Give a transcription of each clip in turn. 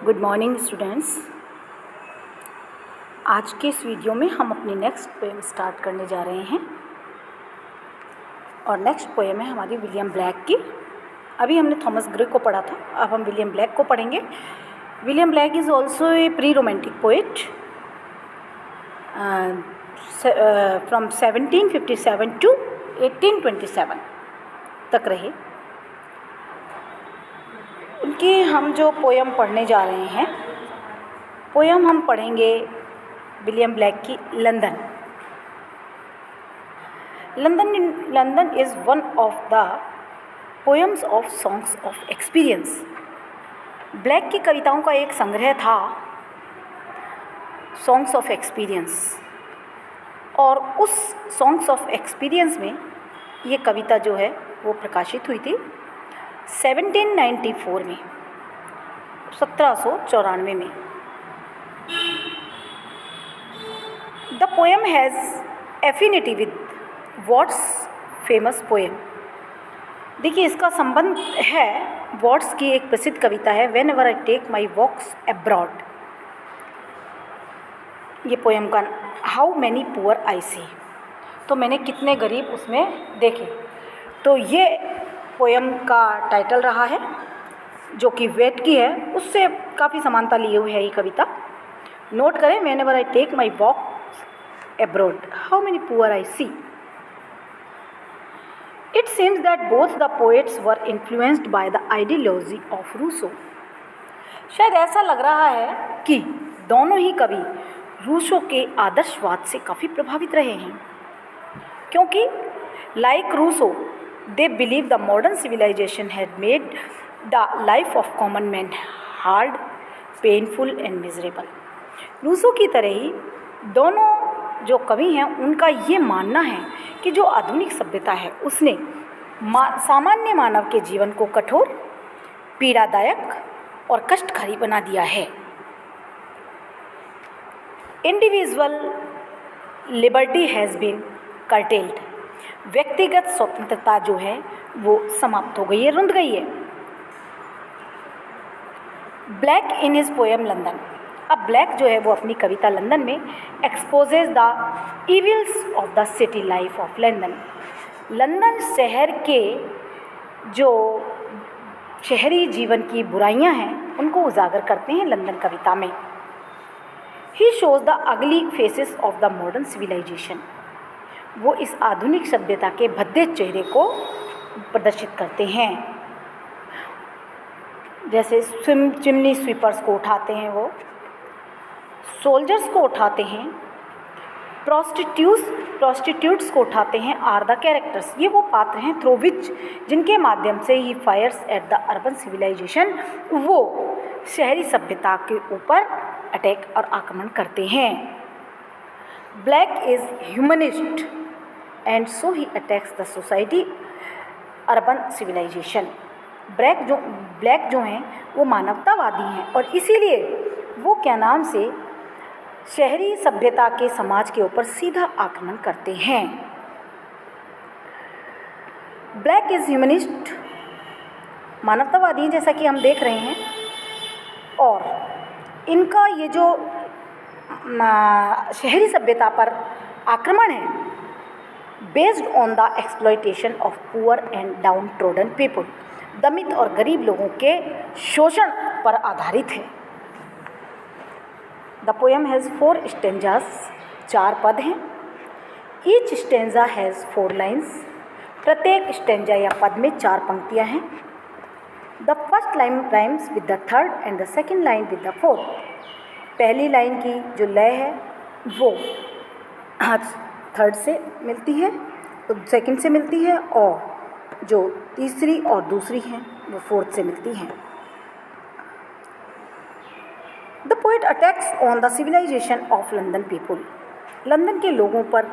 Good morning students. आज के इस वीडियो में हम अपनी नेक्स्ट पोएम स्टार्ट करने जा रहे हैं और नेक्स्ट पोएम है हमारी विलियम ब्लैक की। अभी हमने थॉमस ग्रे को पढ़ा था, अब हम विलियम ब्लैक को पढ़ेंगे। William Blake is also a pre romantic poet from 1757 to 1827 तक रहे। उनकी हम जो पोएम पढ़ने जा रहे हैं, पोएम हम पढ़ेंगे विलियम ब्लैक की London. London is one of the poems of songs of experience. Black की कविताओं का एक संग्रह था सॉन्ग्स ऑफ एक्सपीरियंस, और उस सॉन्ग्स ऑफ एक्सपीरियंस में ये कविता जो है वो प्रकाशित हुई थी 1794 में, 1794 में। The poem has affinity with what's famous poem. देखिए, इसका संबंध है वॉट्स की एक प्रसिद्ध कविता है, whenever I take my walks abroad. ये पोएम का how many poor I see, तो मैंने कितने गरीब उसमें देखे। तो ये पोएम का टाइटल रहा है, जो कि वेट की है, उससे काफ़ी समानता लिए हुई है ये कविता। नोट करें, whenever I take my walk abroad, how many poor I see. It seems that both the poets were influenced by the ideology of Rousseau. शायद ऐसा लग रहा है कि दोनों ही कवि रूसो के आदर्शवाद से काफ़ी प्रभावित रहे हैं, क्योंकि like Rousseau they believe the modern civilization had made the life of common man hard, painful and miserable। Rousseau की तरह ही दोनों जो कवि हैं, उनका ये मानना है कि जो आधुनिक सभ्यता है उसने सामान्य मानव के जीवन को कठोर, पीड़ादायक और कष्टकारी बना दिया है। Individual liberty has been curtailed. व्यक्तिगत स्वतंत्रता जो है वो समाप्त हो गई है, रुंध गई है। Black in his poem London. अब ब्लैक जो है वो अपनी कविता लंदन में exposes the evils of the city life of London. London शहर के जो शहरी जीवन की बुराइयां हैं उनको उजागर करते हैं लंदन कविता में। He shows the ugly faces of the modern civilization. वो इस आधुनिक सभ्यता के भद्दे चेहरे को प्रदर्शित करते हैं। जैसे चिमनी स्वीपर्स को उठाते हैं, वो सोल्जर्स को उठाते हैं, प्रोस्टिट्यूट्स को उठाते हैं। आर द कैरेक्टर्स, ये वो पात्र हैं थ्रू विच, जिनके माध्यम से ही fires at the urban civilization, वो शहरी सभ्यता के ऊपर अटैक और आक्रमण करते हैं। Blake is humanist and so he attacks the society urban civilization. Blake जो हैं वो मानवतावादी हैं, और इसीलिए वो क्या नाम से शहरी सभ्यता के समाज के ऊपर सीधा आक्रमण करते हैं। ब्लैक इज़ ह्यूमनिस्ट, मानवतावादी जैसा कि हम देख रहे हैं, और इनका ये जो शहरी सभ्यता पर आक्रमण है based on the exploitation of poor and downtrodden people, दमित और गरीब लोगों के शोषण पर आधारित है। द पोएम हैज़ 4 स्टेंजास, 4 पद हैं। Each stanza has 4 lines. प्रत्येक स्टेंजा या पद में 4 पंक्तियां हैं। The first line rhymes with the third and the second line with the fourth. पहली लाइन की जो लय है वो थर्ड से मिलती है, तो सेकंड से मिलती है, और जो तीसरी और दूसरी हैं वो फोर्थ से मिलती हैं। The poet attacks on the civilization of London people. London के लोगों पर,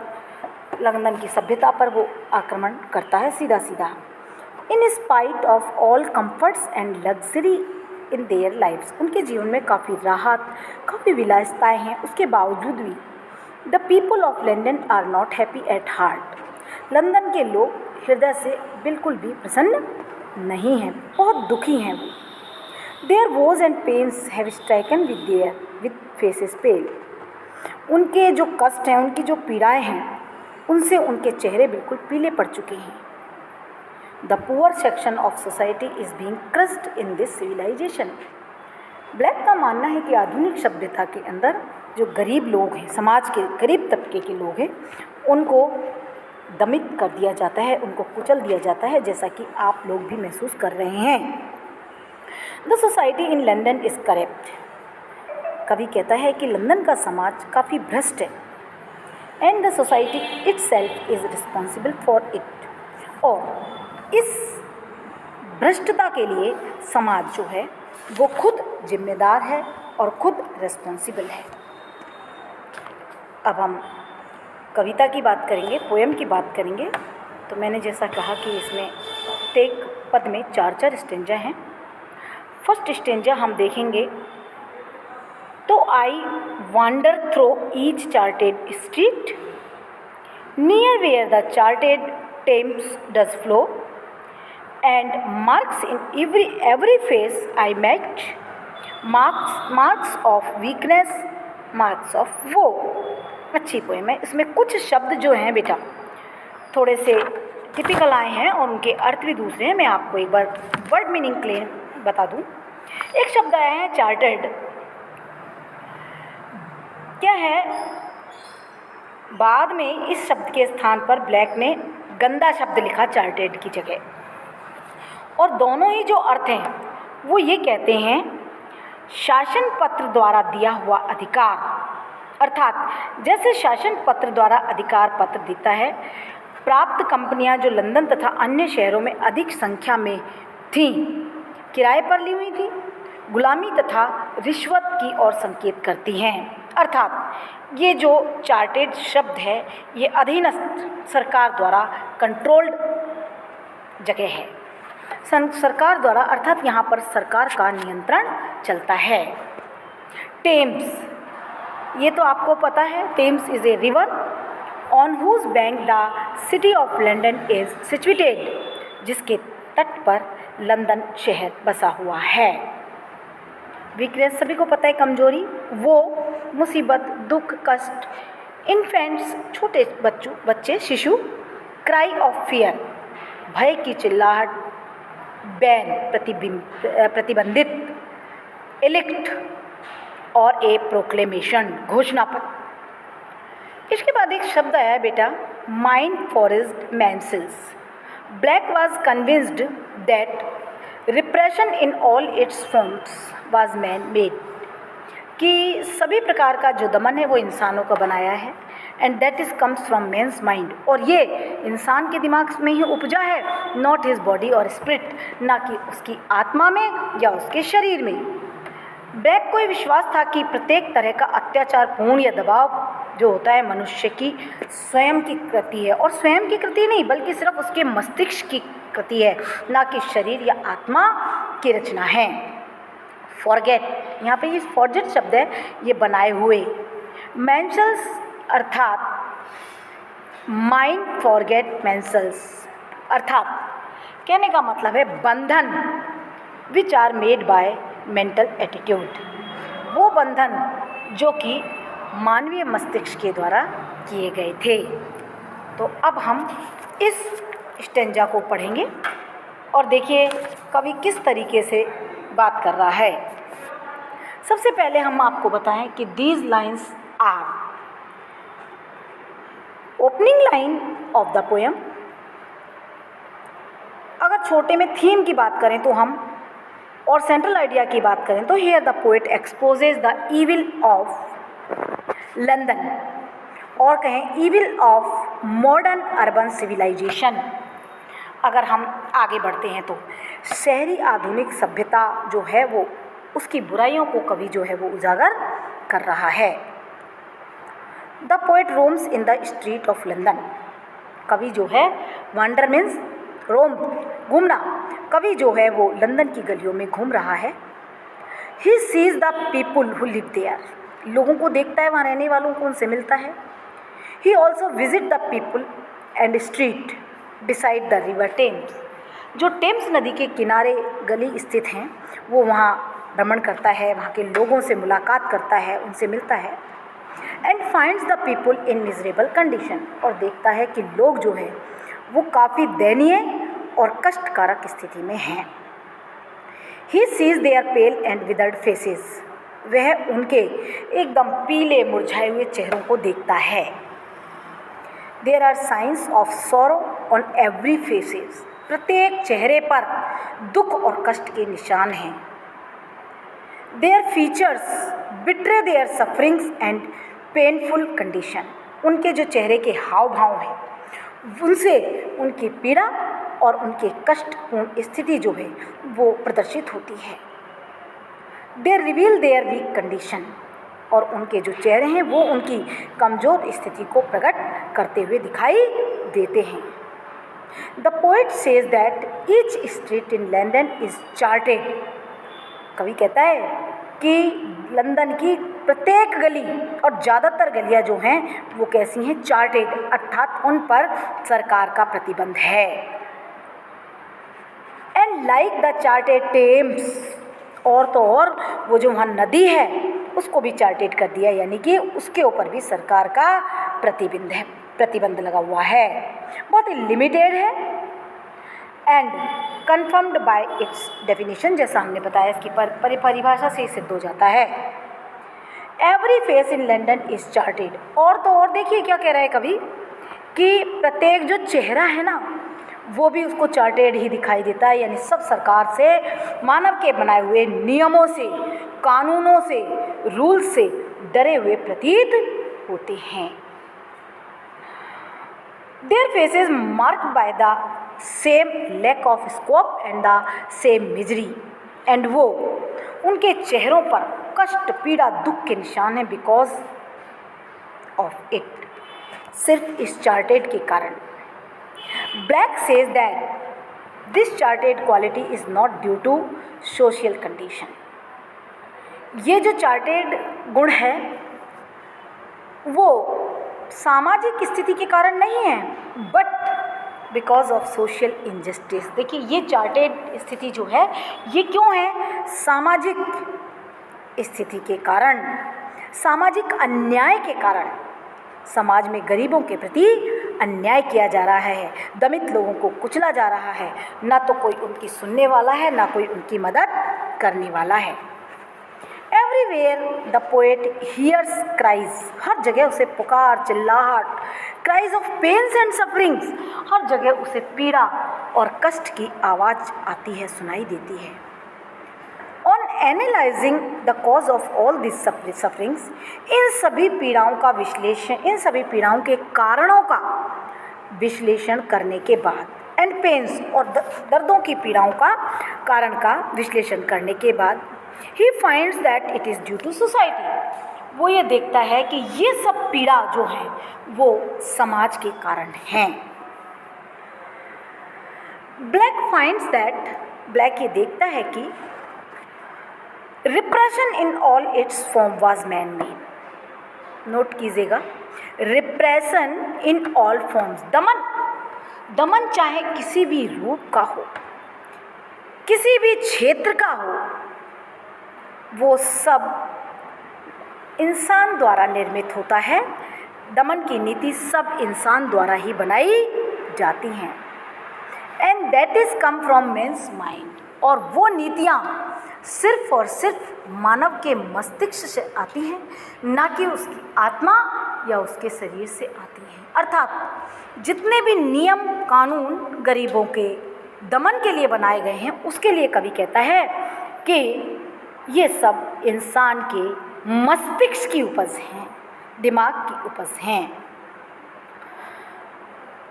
लंदन की सभ्यता पर वो आक्रमण करता है सीधा सीधा। In spite of all comforts and luxury in their lives. उनके जीवन में काफ़ी राहत, काफ़ी विलासिताएँ हैं, उसके बावजूद भी the people of London are not happy at heart. London के लोग हृदय से बिल्कुल भी प्रसन्न नहीं हैं, बहुत दुखी हैं वो। There was and pains have stricken with faces pale. उनके जो कष्ट हैं, उनकी जो पीड़ाएं हैं, उनसे उनके चेहरे बिल्कुल पीले पड़ चुके हैं। The poor section of society is being crushed in this civilization. Blake का मानना है कि आधुनिक सभ्यता के अंदर जो गरीब लोग हैं, समाज के गरीब तबके के लोग हैं, उनको दमित कर दिया जाता है, उनको कुचल दिया जाता है, जैसा कि आप लोग भी महसूस कर रहे हैं। The society in London is corrupt. कवि कहता है कि लंदन का समाज काफ़ी भ्रष्ट है। And the society itself is responsible for it. और इस भ्रष्टता के लिए समाज जो है वो खुद जिम्मेदार है और खुद रिस्पॉन्सिबल है। अब हम कविता की बात करेंगे, पोएम की बात करेंगे। तो मैंने जैसा कहा कि इसमें प्रत्येक पद में 4-4 स्टेंजा हैं। फर्स्ट स्टेंजा हम देखेंगे तो I wander through each charted street near where the chartered Thames does flow and marks in every face I met marks of weakness marks of woe. अच्छी पोएम है। इसमें कुछ शब्द जो हैं बेटा थोड़े से टिपिकल आए हैं और उनके अर्थ भी दूसरे हैं। मैं आपको एक बार वर्ड मीनिंग क्लेम बता दूं। एक शब्द आया है चार्टर्ड। क्या है? बाद में इस शब्द के स्थान पर ब्लैक ने गंदा शब्द लिखा चार्टेड की जगह। और दोनों ही जो अर्थ हैं वो ये कहते हैं शासन पत्र द्वारा दिया हुआ अधिकार, अर्थात जैसे शासन पत्र द्वारा अधिकार पत्र देता है, प्राप्त कंपनियां जो लंदन तथा अन्य शहरों में अधिक संख्या में थीं, किराए पर ली हुई थी, गुलामी तथा रिश्वत की ओर संकेत करती हैं। अर्थात ये जो चार्टेड शब्द है ये अधीनस्थ सरकार द्वारा कंट्रोल्ड जगह है। सरकार द्वारा, अर्थात यहाँ पर सरकार का नियंत्रण चलता है। टेम्स, ये तो आपको पता है, Thames is a river on whose bank the city of London is situated, जिसके तट पर लंदन शहर बसा हुआ है। वीकनेस सभी को पता है, कमजोरी, वो मुसीबत, दुख, कष्ट, इन्फेंट्स छोटे बच्चे, शिशु, क्राई ऑफ फियर भय की चिल्लाहट, बैन प्रतिबंधित, इलेक्ट और ए प्रोक्लेमेशन घोषणा पत्र। इसके बाद एक शब्द आया बेटा mind forged manacles. Blake was convinced that repression in all its forms was man made, कि सभी प्रकार का जो दमन है वो इंसानों का बनाया है। And that is comes from man's mind, और ये इंसान के दिमाग में ही उपजा है, नॉट हिज बॉडी और स्पिरिट, ना कि उसकी आत्मा में या उसके शरीर में। ब्लैक को ये विश्वास था कि प्रत्येक तरह का अत्याचार, पूर्ण या दबाव जो होता है मनुष्य की स्वयं की कृति है, और स्वयं की कृति नहीं बल्कि सिर्फ उसके मस्तिष्क की कृति है, ना कि शरीर या आत्मा की रचना है। फॉरगेट, यहाँ पे ये फॉरगेट शब्द है, ये बनाए हुए। मेंशल्स अर्थात माइंड फॉरगेट मेंशल्स, अर्थात कहने का मतलब है बंधन, which are made by mental attitude, वो बंधन जो कि मानवीय मस्तिष्क के द्वारा किए गए थे। तो अब हम इस स्टेंजा को पढ़ेंगे और देखिए कवि किस तरीके से बात कर रहा है। सबसे पहले हम आपको बताएं कि these lines are opening line of the poem. अगर छोटे में थीम की बात करें तो हम, और सेंट्रल आइडिया की बात करें तो here the poet exposes the evil of London, और कहें evil of modern urban civilization. अगर हम आगे बढ़ते हैं तो शहरी आधुनिक सभ्यता जो है वो, उसकी बुराइयों को कवि जो है वो उजागर कर रहा है। The poet roams in the street of London. कवि जो है, वांडर मीन्स रोम, घूमना, कवि जो है वो लंदन की गलियों में घूम रहा है। He sees the people who live there, लोगों को देखता है, वहाँ रहने वालों को, उनसे मिलता है। He also visit the people and street beside the river Thames, जो टेम्स नदी के किनारे गली स्थित हैं वो वहाँ भ्रमण करता है, वहाँ के लोगों से मुलाकात करता है, उनसे मिलता है। And finds the people in miserable condition, और देखता है कि लोग जो है वो काफ़ी दयनीय और कष्टकारक स्थिति में हैं। He sees their pale and withered faces, वह उनके एकदम पीले मुरझाए हुए चेहरों को देखता है। There are signs of sorrow on every faces, प्रत्येक चेहरे पर दुख और कष्ट के निशान हैं। Their features betray their sufferings and painful condition, उनके जो चेहरे के हाव भाव हैं उनसे उनकी पीड़ा और उनके कष्टपूर्ण स्थिति जो है वो प्रदर्शित होती है। They reveal there week condition, और उनके जो चेहरे हैं वो उनकी कमज़ोर स्थिति को प्रकट करते हुए दिखाई देते हैं। The poet says that each street in London is chartered, कवि कहता है कि लंदन की प्रत्येक गली और ज़्यादातर गलियां जो हैं वो कैसी हैं, चार्टेड, अर्थात उन पर सरकार का प्रतिबंध है। And like the chartered Thames, और तो और वो जो वहाँ नदी है उसको भी चार्टेड कर दिया, यानी कि उसके ऊपर भी सरकार का प्रतिबंध लगा हुआ है, बहुत ही लिमिटेड है। And confirmed bye it's definition, जैसा हमने बताया इसकी परिभाषा से सिद्ध हो जाता है। Every face in London is chartered, और तो और देखिए क्या कह रहा है कवि कि प्रत्येक जो चेहरा है ना वो भी उसको चार्टेड ही दिखाई देता है, यानी सब सरकार से, मानव के बनाए हुए नियमों से, कानूनों से, रूल से डरे हुए प्रतीत होते हैं। Their faces marked by the same lack of scope and the same misery, and वो उनके चेहरों पर कष्ट, पीड़ा, दुख के निशान हैं बिकॉज ऑफ इट, सिर्फ इस चार्टेड के कारण। Black says that this charted quality is not due to social condition, ये जो चार्टेड गुण है वो सामाजिक स्थिति के कारण नहीं है, but because of social injustice. देखिए ये चार्टेड स्थिति जो है ये क्यों है, सामाजिक स्थिति के कारण, सामाजिक अन्याय के कारण। समाज में गरीबों के प्रति अन्याय किया जा रहा है, दमित लोगों को कुचला जा रहा है, ना तो कोई उनकी सुनने वाला है, ना कोई उनकी मदद करने वाला है। Everywhere the poet hears cries, हर जगह उसे पुकार, चिल्लाहट, cries of pains and sufferings, हर जगह उसे पीड़ा और कष्ट की आवाज़ आती है, सुनाई देती है। On analysing the cause of all this sufferings, इन सभी पीड़ाओं का विश्लेषण, इन सभी पीड़ाओं के कारणों का विश्लेषण करने के बाद, एंड पेन्स और दर्दों की पीड़ाओं का कारण का विश्लेषण करने के बाद, he finds that it is due to society, वो ये देखता है कि ये सब पीड़ा जो है वो समाज के कारण हैं। ब्लैक फाइंड्स दैट, ब्लैक ये देखता है कि repression in all it's form was man made, note कीजिएगा, रिप्रेशन इन ऑल फॉर्म्स, दमन, दमन चाहे किसी भी रूप का हो, किसी भी क्षेत्र का हो, वो सब इंसान द्वारा निर्मित होता है। दमन की नीति सब इंसान द्वारा ही बनाई जाती हैं। And that is come from man's mind, और वो नीतियाँ सिर्फ और सिर्फ मानव के मस्तिष्क से आती हैं, ना कि उसकी आत्मा या उसके शरीर से आती हैं। अर्थात जितने भी नियम कानून गरीबों के दमन के लिए बनाए गए हैं उसके लिए कवि कहता है कि ये सब इंसान के मस्तिष्क की उपज हैं, दिमाग की उपज हैं।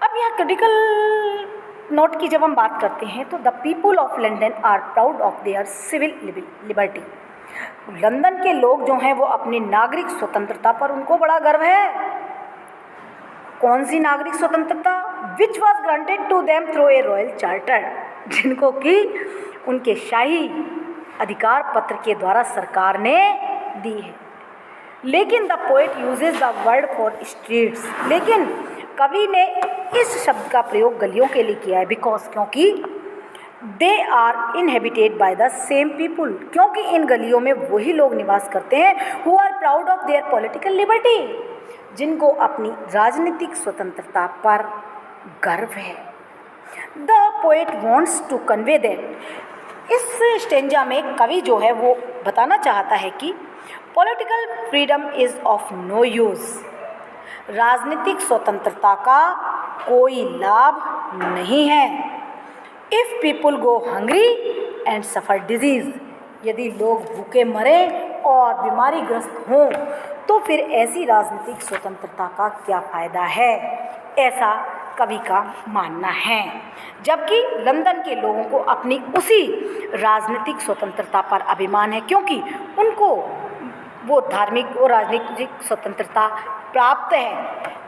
अब यहाँ क्रिटिकल नोट की जब हम बात करते हैं तो the people of London are proud of their civil liberty, London के लोग जो हैं वो अपनी नागरिक स्वतंत्रता पर उनको बड़ा गर्व है। कौन सी नागरिक स्वतंत्रता? Which was granted to them through a royal charter, जिनको कि उनके शाही अधिकार पत्र के द्वारा सरकार ने दी है। लेकिन the poet uses the word for streets, लेकिन कवि ने इस शब्द का प्रयोग गलियों के लिए किया है, बिकॉज क्योंकि they are inhabited by the same people, क्योंकि इन गलियों में वही लोग निवास करते हैं who are proud of their political liberty, जिनको अपनी राजनीतिक स्वतंत्रता पर गर्व है। The poet wants to convey that, इस स्टेंजा में कवि जो है वो बताना चाहता है कि political freedom is of no use, राजनीतिक स्वतंत्रता का कोई लाभ नहीं है। If people go hungry and suffer disease, यदि लोग भूखे मरे और बीमारीग्रस्त हों तो फिर ऐसी राजनीतिक स्वतंत्रता का क्या फ़ायदा है, ऐसा कवि का मानना है। जबकि लंदन के लोगों को अपनी उसी राजनीतिक स्वतंत्रता पर अभिमान है, क्योंकि उनको वो धार्मिक और राजनीतिक स्वतंत्रता प्राप्त है,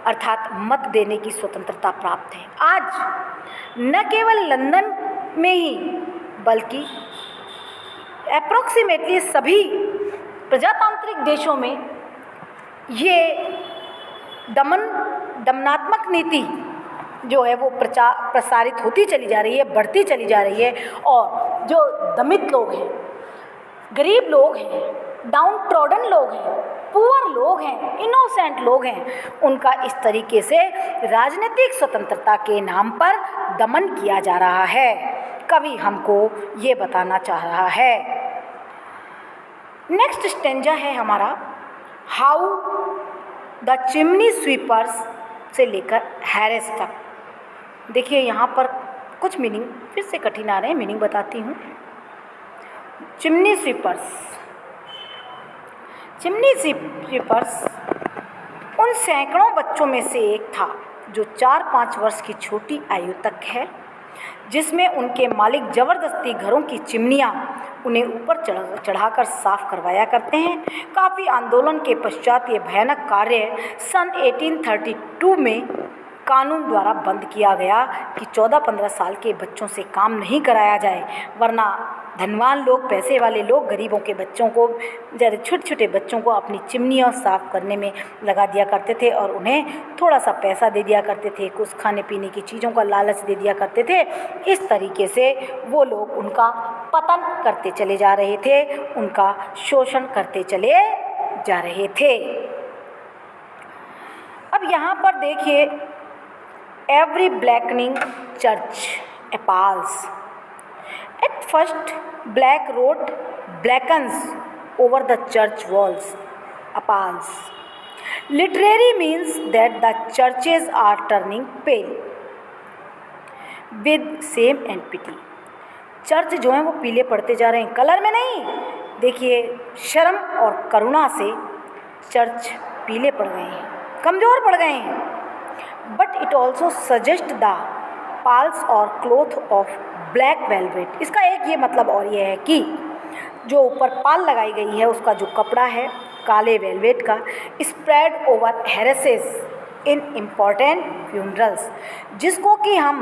अर्थात मत देने की स्वतंत्रता प्राप्त है। आज न केवल लंदन में ही बल्कि अप्रॉक्सीमेटली सभी प्रजातांत्रिक देशों में ये दमनात्मक नीति जो है वो प्रसारित होती चली जा रही है, बढ़ती चली जा रही है। और जो दमित लोग हैं, गरीब लोग हैं, डाउन ट्रॉडन लोग हैं, पुअर लोग हैं, इनोसेंट लोग हैं, उनका इस तरीके से राजनीतिक स्वतंत्रता के नाम पर दमन किया जा रहा है। कवि हमको ये बताना चाह रहा है। नेक्स्ट स्टेंजा है हमारा हाउ द चिमनी स्वीपर्स से लेकर हैरिस तक। देखिए यहाँ पर कुछ मीनिंग फिर से कठिन आ रहे हैं, मीनिंग बताती हूँ। चिमनी स्वीपर्स, चिमनी स्वीपर्स उन सैकड़ों बच्चों में से एक था जो 4-5 वर्ष की छोटी आयु तक है, जिसमें उनके मालिक ज़बरदस्ती घरों की चिमनियाँ उन्हें ऊपर चढ़ाकर साफ करवाया करते हैं। काफ़ी आंदोलन के पश्चात ये भयानक कार्य सन 1832 में कानून द्वारा बंद किया गया कि 14-15 साल के बच्चों से काम नहीं कराया जाए, वरना धनवान लोग, पैसे वाले लोग गरीबों के बच्चों को, जैसे छोटे छोटे बच्चों को अपनी चिमनियाँ साफ करने में लगा दिया करते थे और उन्हें थोड़ा सा पैसा दे दिया करते थे, कुछ खाने पीने की चीज़ों का लालच दे दिया करते थे। इस तरीके से वो लोग उनका पतन करते चले जा रहे थे, उनका शोषण करते चले जा रहे थे। अब यहाँ पर देखिए, every blackening church appalls. At first, black road blackens over the church walls, appalls. Literary means that the churches are turning pale with shame and pity. Church जो हैं वो पीले पड़ते जा रहे हैं, कलर में नहीं। देखिए, शर्म और करुणा से चर्च पीले पड़ गए हैं, कमज़ोर पड़ गए हैं। But it also suggest the palls और क्लोथ ऑफ ब्लैक वेलवेट। इसका एक ये मतलब और ये है कि जो ऊपर पाल लगाई गई है उसका जो कपड़ा है काले वेलवेट का, स्प्रेड ओवर हेरेसेस इन इम्पॉर्टेंट फ्यूनरल्स, जिसको कि हम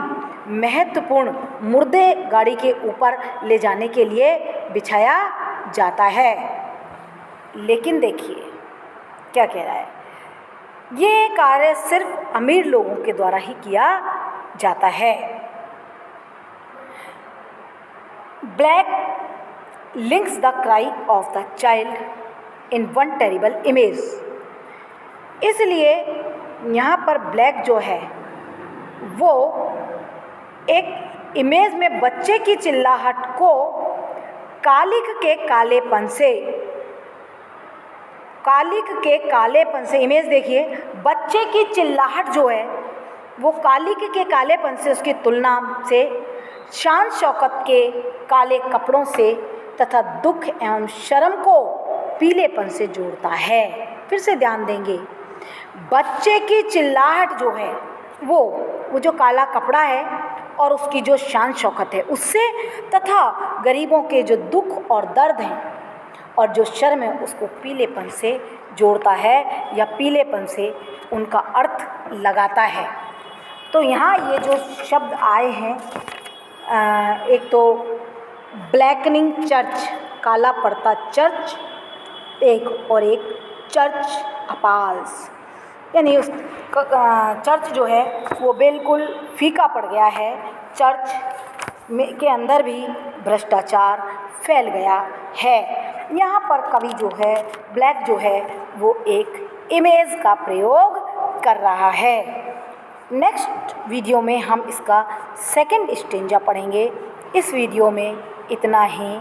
महत्वपूर्ण मुर्दे गाड़ी के ऊपर ले जाने के लिए बिछाया जाता है। लेकिन देखिए क्या कह रहा है, ये कार्य सिर्फ अमीर लोगों के द्वारा ही किया जाता है। Black links the cry of the child in one terrible image. इसलिए यहाँ पर ब्लैक जो है वो एक इमेज में बच्चे की चिल्लाहट को कालिक के कालेपन से, इमेज देखिए, बच्चे की चिल्लाहट जो है वो कालिक के कालेपन से, उसकी तुलना से शान शौकत के काले कपड़ों से तथा दुख एवं शर्म को पीलेपन से जोड़ता है। फिर से ध्यान देंगे, बच्चे की चिल्लाहट जो है वो जो काला कपड़ा है और उसकी जो शान शौकत है उससे, तथा गरीबों के जो दुख और दर्द हैं और जो शर्म है उसको पीलेपन से जोड़ता है या पीलेपन से उनका अर्थ लगाता है। तो यहाँ ये जो शब्द आए हैं, एक तो ब्लैकनिंग चर्च, काला पड़ता चर्च, और एक चर्च अपाल्स, यानी उस चर्च जो है वो बिल्कुल फीका पड़ गया है, चर्च के अंदर भी भ्रष्टाचार फैल गया है। यहाँ पर कवि जो है ब्लैक जो है वो एक इमेज का प्रयोग कर रहा है। नेक्स्ट वीडियो में हम इसका सेकंड स्टेंजा पढ़ेंगे। इस वीडियो में इतना ही।